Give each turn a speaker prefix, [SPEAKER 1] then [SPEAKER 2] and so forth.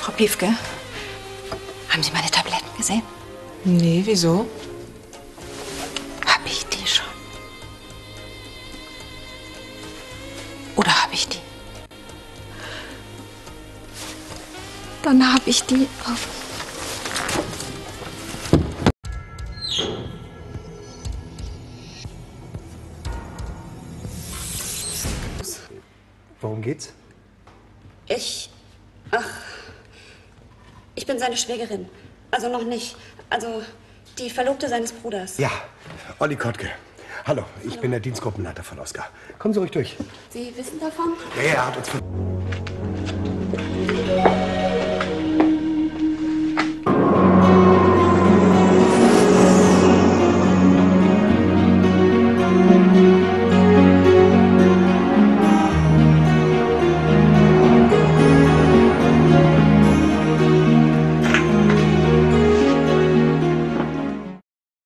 [SPEAKER 1] Frau Piefke, haben Sie meine Tabletten gesehen?
[SPEAKER 2] Nee, wieso?
[SPEAKER 1] Hab ich die schon? Oder habe ich die? Dann habe ich die auf.
[SPEAKER 3] Worum geht's?
[SPEAKER 4] Ich bin seine Schwägerin. Also noch nicht. Also die Verlobte seines Bruders.
[SPEAKER 3] Ja, Olli Kottke. Hallo, ich bin der Dienstgruppenleiter von Oskar. Kommen Sie ruhig durch.
[SPEAKER 4] Sie wissen davon?
[SPEAKER 3] Ja, er hat uns...